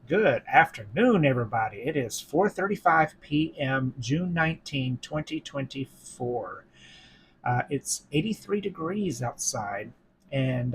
Good afternoon, everybody. It is 4:35 p.m., June 19, 2024. It's 83 degrees outside, and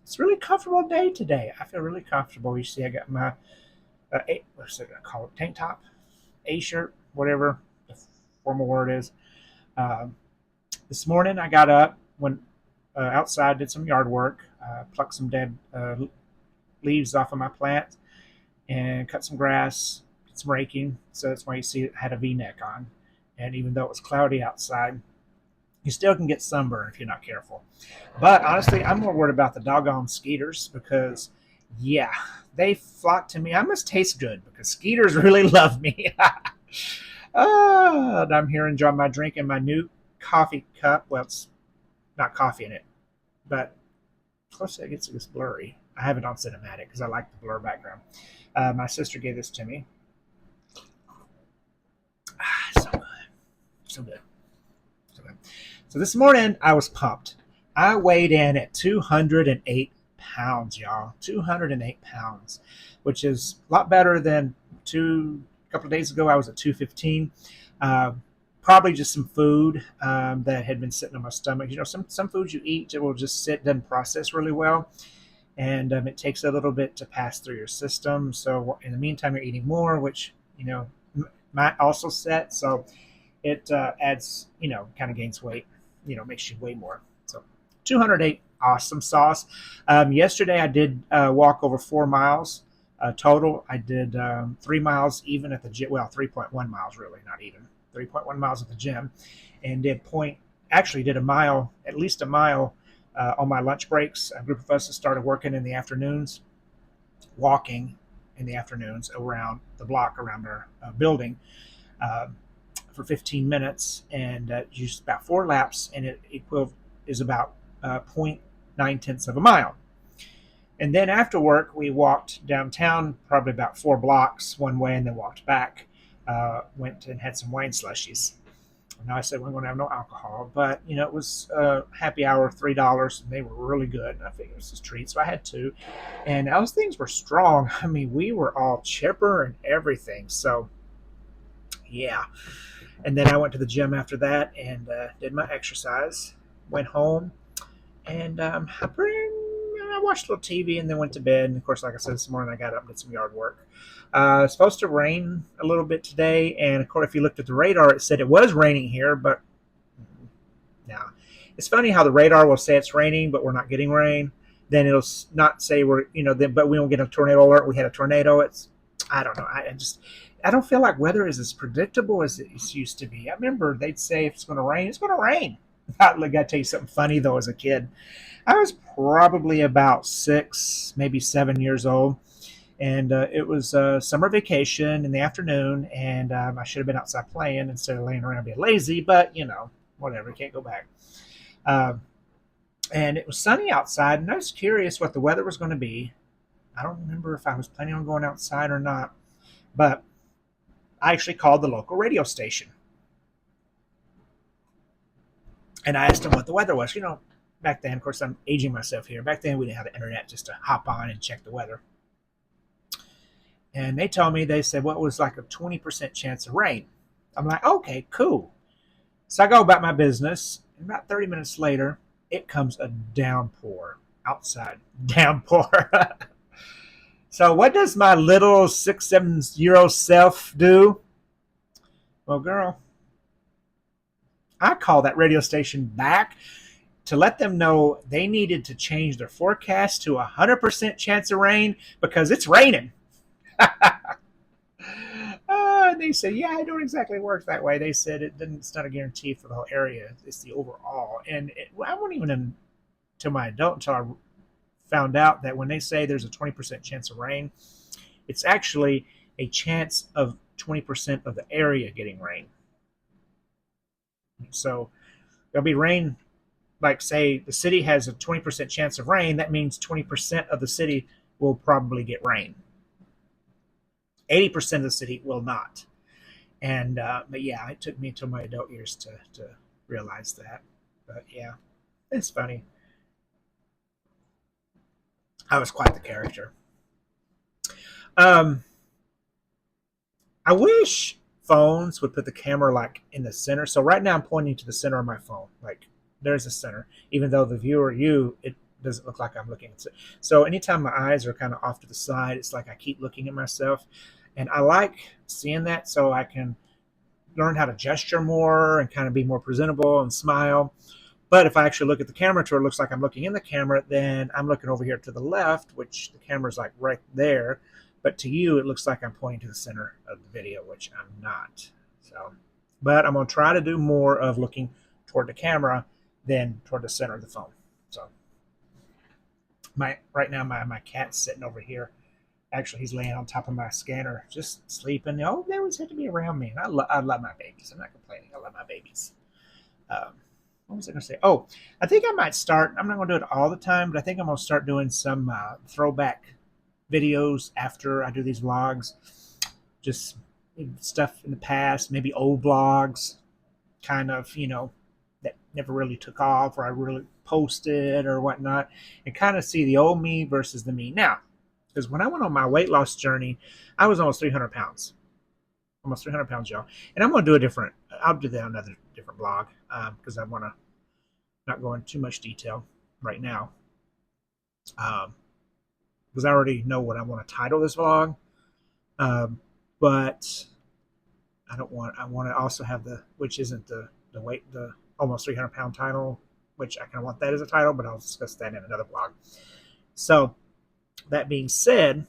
it's a really comfortable day today. I feel really comfortable. You see, I got my what's it call it? Tank top, A shirt, whatever the formal word is. Um, this morning, I got up, went outside, did some yard work, plucked some dead leaves off of my plant and cut some grass, did some raking. So that's why you see it had a V-neck on. And even though it was cloudy outside, you still can get sunburn if you're not careful. But honestly, I'm more worried about the doggone skeeters because, yeah, they flock to me. I must taste good because skeeters really love me. And I'm here enjoying my drink in my new coffee cup. Well, it's not coffee in it, but close it gets blurry. I have it on cinematic because I like the blur background. My sister gave this to me. So good, so good, so good. So this morning I was pumped. I weighed in at 208 pounds, y'all. 208 pounds, which is a lot better than a couple of days ago. I was at 215. Uh, Probably just some food that had been sitting on my stomach. You know, some foods you eat it will just sit, doesn't process really well, and it takes a little bit to pass through your system. So in the meantime, you're eating more, which might also set. So it adds, kind of gains weight, makes you weigh more. So 208, awesome sauce. Yesterday I did walk over 4 miles total. I did 3 miles even at the gym. Well, 3.1 miles really, not even 3.1 miles at the gym, and did a mile, at least a mile on my lunch breaks. A group of us started working in the afternoons, walking in the afternoons around the block around our building uh, for 15 minutes and used about 4 laps, and it is about 0.9 tenths of a mile. And then after work, we walked downtown probably about 4 blocks one way and then walked back. Went and had some wine slushies. Now I said we're going to have no alcohol, but it was happy hour, $3, and they were really good. And I figured it was a treat, so I had two. And those things were strong. I mean, we were all chipper and everything. So yeah. And then I went to the gym after that and did my exercise. Went home and I watched a little TV and then went to bed. And of course, like I said, this morning I got up and did some yard work. It's supposed to rain a little bit today, and of course, if you looked at the radar, it said it was raining here, but now it's funny how the radar will say it's raining, but we're not getting rain. Then it'll not say but we won't get a tornado alert. We had a tornado. I don't know. I don't feel like weather is as predictable as it used to be. I remember they'd say if it's going to rain, it's going to rain. I got to tell you something funny though. As a kid, I was probably about 6, maybe 7 years old, and it was summer vacation in the afternoon, and I should have been outside playing instead of laying around being lazy. But whatever, can't go back. Um, and it was sunny outside, and I was curious what the weather was going to be. I don't remember if I was planning on going outside or not, but I actually called the local radio station and I asked them what the weather was. Back then, of course, I'm aging myself here. Back then, we didn't have the internet just to hop on and check the weather. And they told me, they said, well, it was like a 20% chance of rain. I'm like, okay, cool. So I go about my business. And about 30 minutes later, it comes a downpour outside. Downpour. So what does my little 6, 7 year old self do? Well, girl, I called that radio station back to let them know they needed to change their forecast to 100% chance of rain because it's raining. They said, yeah, I don't exactly work that way. They said it's not a guarantee for the whole area. It's the overall. And I wasn't even until my adult until I found out that when they say there's a 20% chance of rain, it's actually a chance of 20% of the area getting rain. So there'll be rain, like say the city has a 20% chance of rain. That means 20% of the city will probably get rain. 80% of the city will not. And but yeah, it took me until my adult years to realize that. But yeah, it's funny. I was quite the character. Um, I wish phones would put the camera like in the center. So right now I'm pointing to the center of my phone. Like there's the center, even though the viewer, it doesn't look like I'm looking. So anytime my eyes are kind of off to the side, it's like I keep looking at myself. And I like seeing that so I can learn how to gesture more and kind of be more presentable and smile. But if I actually look at the camera to where it looks like I'm looking in the camera, then I'm looking over here to the left, which the camera's like right there. But to you, it looks like I'm pointing to the center of the video, which I'm not. So, but I'm going to try to do more of looking toward the camera than toward the center of the phone. So, right now, my cat's sitting over here. Actually, he's laying on top of my scanner, just sleeping. Oh, they always have to be around me, and I love my babies. I'm not complaining. I love my babies. Um, what was I going to say? Oh, I think I might start. I'm not going to do it all the time, but I think I'm going to start doing some throwback videos after I do these vlogs. Just stuff in the past, maybe old vlogs, kind of, that never really took off or I really posted or whatnot, and kind of see the old me versus the me now. Because when I went on my weight loss journey, I was almost 300 pounds. Almost 300 pounds, y'all. And I'm going to do I'll do that on another different blog because I want to not go into too much detail right now. Because I already know what I want to title this vlog. But I want to also have which isn't the weight, the almost 300 pound title, which I kind of want that as a title, but I'll discuss that in another vlog. So, that being said,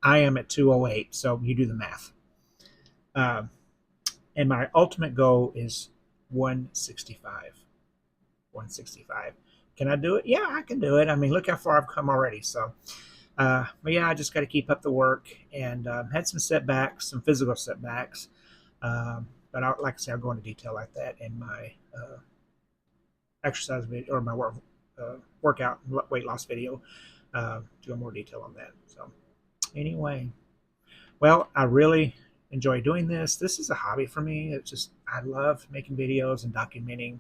I am at 208, so you do the math. And my ultimate goal is 165. 165. Can I do it? Yeah, I can do it. I mean, look how far I've come already. So, but yeah, I just got to keep up the work and had some setbacks, some physical setbacks. But like I say, I'll go into detail like that in my exercise video or my workout weight loss video to go more detail on that. So anyway, well, I really enjoy doing this. This is a hobby for me. It's just I love making videos and documenting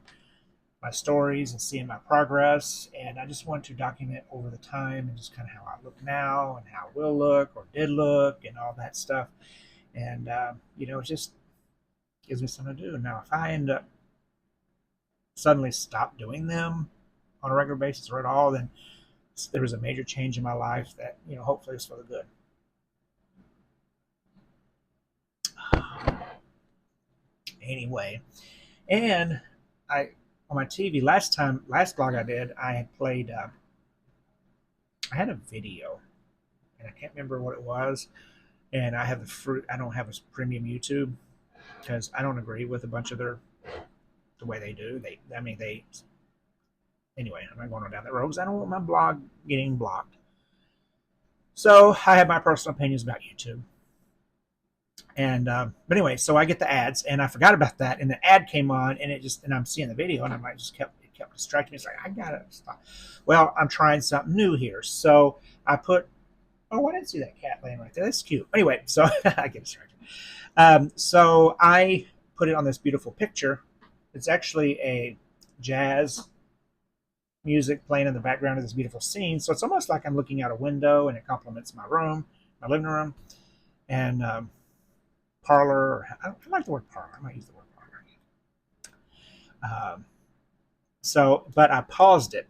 my stories and seeing my progress. And I just want to document over the time and just kind of how I look now and how I will look or did look and all that stuff. And it just gives me something to do. Now, if I end up suddenly stop doing them on a regular basis or at all, then there was a major change in my life that hopefully is for the good. Anyway, and I on my TV last vlog I did, I had played. I had a video, and I can't remember what it was. And I have I don't have a premium YouTube because I don't agree with a bunch of the way they do. Anyway, I'm not going down that road because I don't want my blog getting blocked. So I have my personal opinions about YouTube. And but anyway, so I get the ads, and I forgot about that, and the ad came on, and and I'm seeing the video, and I'm like, it kept distracting me. It's like I gotta stop. Well, I'm trying something new here, so I put. Oh, I didn't see that cat laying right there. That's cute. Anyway, so I get distracted. So I put it on this beautiful picture. It's actually a jazz music playing in the background of this beautiful scene. So it's almost like I'm looking out a window, and it complements my room, my living room, and parlor. I like the word parlor. I might use the word parlor. But I paused it.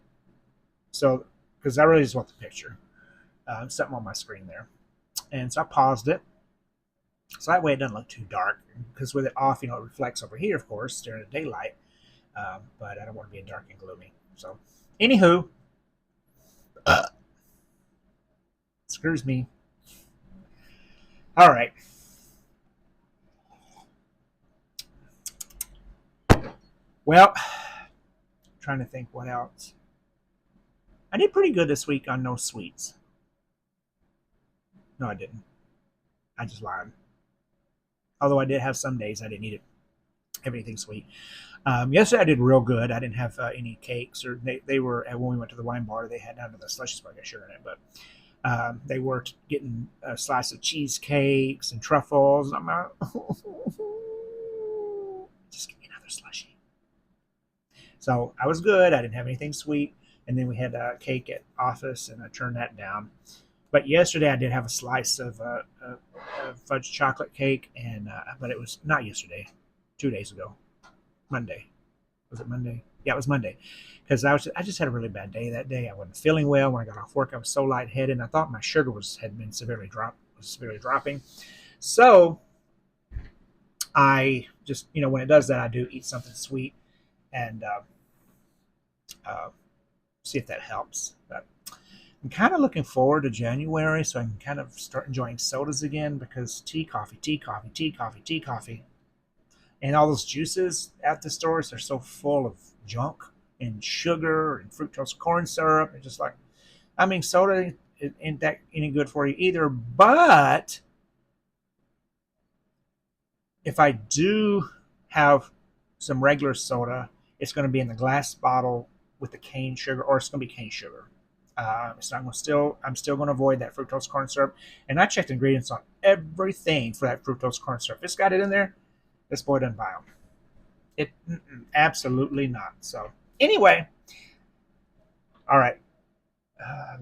So, because I really just want the picture. Something on my screen there. And so I paused it. So that way it doesn't look too dark. Because with it off, it reflects over here, of course, during the daylight. But I don't want to be dark and gloomy. So, anywho, screws me. All right. Well, I'm trying to think what else. I did pretty good this week on no sweets. No, I didn't. I just lied. Although I did have some days I didn't eat everything sweet. Yesterday I did real good. I didn't have any cakes, or they were when we went to the wine bar. They had none of the slushies, but I got sugar in it. But they were getting a slice of cheesecakes and truffles. I'm like, just give me another slushie. So I was good. I didn't have anything sweet. And then we had a cake at office, and I turned that down. But yesterday I did have a slice of fudge chocolate cake, and but it was not yesterday, 2 days ago, Monday. Was it Monday? Yeah, it was Monday, because I just had a really bad day that day. I wasn't feeling well when I got off work. I was so lightheaded, and I thought my sugar had been severely dropping. So I just, when it does that, I do eat something sweet and uh, see if that helps. But I'm kind of looking forward to January so I can kind of start enjoying sodas again, because tea, coffee, tea, coffee, tea, coffee, tea, coffee, and all those juices at the stores are so full of junk and sugar and fructose corn syrup. It's just like, I mean, soda ain't that any good for you either. But if I do have some regular soda, it's going to be in the glass bottle with the cane sugar, or it's going to be cane sugar. So I'm still going to avoid that fructose corn syrup. And I checked ingredients on everything for that fructose corn syrup. If it's got it in there, this boy doesn't buy them. Absolutely not. So anyway, all right,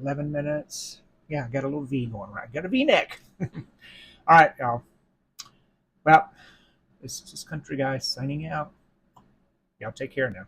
11 minutes. Yeah, I got a little V going right. Got a V neck. All right, y'all. Well, this is Country Guy signing out. Y'all take care now.